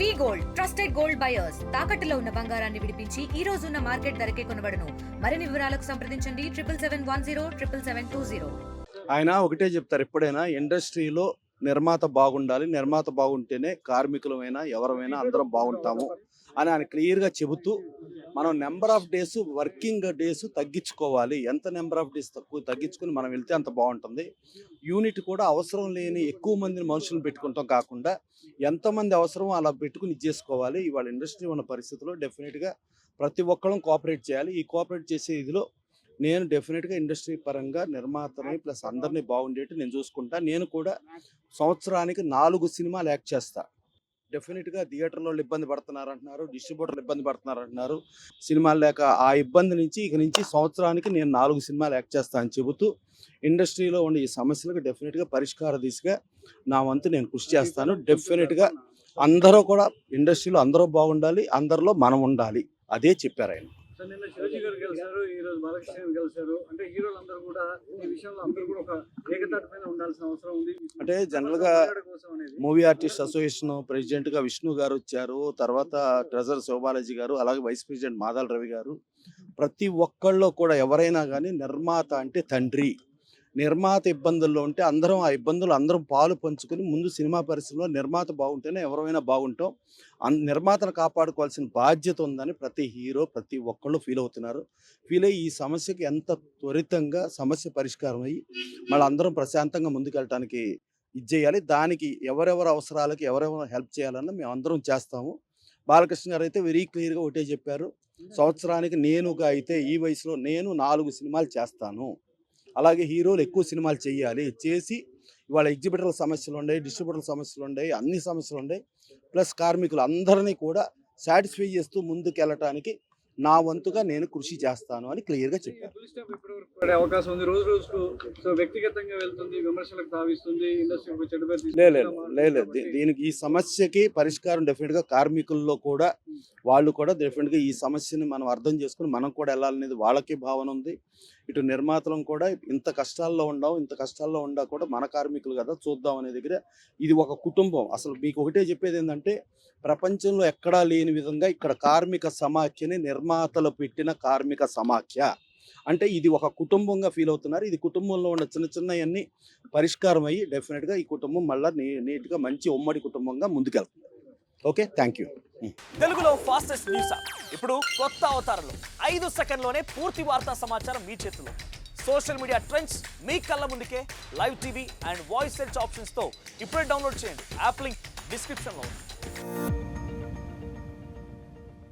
వి gold trusted gold buyers తాకట్టులో ఉన్న బంగారాన్ని విడిపించి ఈ రోజు ఉన్న మార్కెట్ ధరకే కొనబడును. మరిన్ని వివరాలకు సంప్రదించండి 7771077720. ఆయన ఒకటే చెప్తారు, ఎప్పుడైనా ఇండస్ట్రీలో నిర్మాత బాగుండాలి, నిర్మాత బాగుంటేనే కార్మికులమైనా ఎవరైనా అందరం బాగుంటాము అని ఆయన క్లియర్గా చెబుతూ, మనం number of days working days తగ్గించుకోవాలి, ఎంత నెంబర్ ఆఫ్ డేస్ తగ్గించుకుని మనం వెళ్తే అంత బాగుంటుంది. యూనిట్ కూడా అవసరం లేని ఎక్కువ మందిని మనుషులను పెట్టుకుంటాం కాకుండా ఎంతమంది అవసరం అలా పెట్టుకుని ఇచ్చేసుకోవాలి. ఇవాళ ఇండస్ట్రీ ఉన్న పరిస్థితుల్లో డెఫినెట్గా ప్రతి ఒక్కళ్ళం కోఆపరేట్ చేయాలి. ఈ కోఆపరేట్ చేసే ఇదిలో నేను డెఫినెట్గా ఇండస్ట్రీ పరంగా నిర్మాతని ప్లస్ అందరినీ బాగుండేట్టు నేను చూసుకుంటా. నేను కూడా సంవత్సరానికి 4 సినిమాలు యాక్ట్ చేస్తా. డెఫినెట్గా థియేటర్లో ఇబ్బంది పడుతున్నారు అంటున్నారు, డిస్ట్రిబ్యూటర్లు ఇబ్బంది పడుతున్నారు అంటున్నారు. సినిమాలు లేక ఆ ఇబ్బంది నుంచి ఇక నుంచి సంవత్సరానికి నేను 4 సినిమాలు యాక్ట్ చేస్తా అని చెబుతూ, ఇండస్ట్రీలో ఉండే ఈ సమస్యలకు డెఫినెట్గా పరిష్కార దిశగా నా వంతు నేను కృషి చేస్తాను. డెఫినెట్గా అందరూ కూడా ఇండస్ట్రీలో అందరూ బాగుండాలి, అందరిలో మనం ఉండాలి, అదే చెప్పారు ఆయన. నిన్న శివాజీ గారు గెలిచారు, ఈ రోజు బాలకృష్ణ గారు గెలిచారు. అంటే హీరోలందరూ కూడా ఈ విషయంలో అందరూ కూడా ఒక ఏకతాటి మీద ఉండాల్సిన అవసరం ఉంది. అంటే జనరల్గా మూవీ ఆర్టిస్ట్ అసోసియేషన్ ప్రెసిడెంట్గా విష్ణు గారు వచ్చారు, తర్వాత ట్రెజరర్ శివబాలాజీ గారు, అలాగే వైస్ ప్రెసిడెంట్ మాదాల రవి గారు. ప్రతి ఒక్కళ్ళు కూడా ఎవరైనా కానీ నిర్మాత అంటే తండ్రి. నిర్మాత ఇబ్బందుల్లో ఉంటే అందరం ఆ ఇబ్బందులు అందరం పాలు పంచుకొని ముందు సినిమా పరిశ్రమలో నిర్మాత బాగుంటేనే ఎవరైనా బాగుంటాం. నిర్మాతను కాపాడుకోవాల్సిన బాధ్యత ఉందని ప్రతి హీరో ప్రతి ఒక్కళ్ళు ఫీల్ అవుతున్నారు. ఫీల్ అయ్యి ఈ సమస్యకి ఎంత త్వరితంగా సమస్య పరిష్కారం అయ్యి మళ్ళీ అందరం ప్రశాంతంగా ముందుకెళ్ళటానికి చేయాలి. దానికి ఎవరెవరి అవసరాలకి ఎవరెవరు హెల్ప్ చేయాలన్నా మేము అందరం చేస్తాము. బాలకృష్ణ గారు అయితే వెరీ క్లియర్గా ఒకటే చెప్పారు, సంవత్సరానికి నేనుగా అయితే ఈ వయసులో నేను 4 సినిమాలు చేస్తాను. అలాగే హీరోలు ఎక్కువ సినిమాలు చేసి ఇవాళ ఎగ్జిబిటర్ల సమస్యలు ఉన్నాయి, డిస్ట్రిబ్యూటర్ల సమస్యలు ఉన్నాయి, అన్ని సమస్యలు ఉన్నాయి. ప్లస్ కార్మికులు అందరినీ కూడా సాటిస్ఫై చేస్తూ ముందుకు వెళ్ళటానికి నా వంతుగా నేను కృషి చేస్తాను అని క్లియర్గా చెప్పారు. అవకాశం ఉంది, రోజు రోజుకు వ్యక్తిగతంగా వెళ్తుంది, విమర్శలకు తావిస్తుంది, ఇండస్ట్రీ లేదు. దీనికి ఈ సమస్యకి పరిష్కారం డెఫినెట్గా కార్మికుల్లో కూడా వాళ్ళు కూడా డెఫినెట్గా ఈ సమస్యని మనం అర్థం చేసుకుని మనం కూడా వెళ్ళాలనేది వాళ్ళకి భావన ఉంది. ఇటు నిర్మాతలను కూడా ఇంత కష్టాల్లో ఉండా కూడా మన కార్మికులు కదా చూద్దాం అనే దగ్గర ఇది ఒక కుటుంబం. అసలు మీకు ఒకటే చెప్పేది ఏంటంటే, ప్రపంచంలో ఎక్కడా లేని విధంగా ఇక్కడ కార్మిక సమాఖ్యని నిర్మాతలు పెట్టిన కార్మిక సమాఖ్య అంటే ఇది ఒక కుటుంబంగా ఫీల్ అవుతున్నారు. ఇది కుటుంబంలో ఉన్న చిన్నవన్నీ పరిష్కారం అయ్యి డెఫినెట్గా ఈ కుటుంబం మళ్ళీ నీట్గా మంచి ఉమ్మడి కుటుంబంగా ముందుకెళ్తుంది. Okay, thank you. తెలుగులో ఫాస్టెస్ట్ న్యూస్ ఇప్పుడు కొత్త అవతారంలో 5 సెకండ్లోనే పూర్తి వార్తా సమాచారం మీ చేతిలో. సోషల్ మీడియా ట్రెండ్స్ మీ కళ్ళ ముందుకే live TV and voice search ఆప్షన్స్తో ఇప్పుడే డౌన్లోడ్ చేయండి. యాప్ లింక్ డిస్క్రిప్షన్లో ఉంది.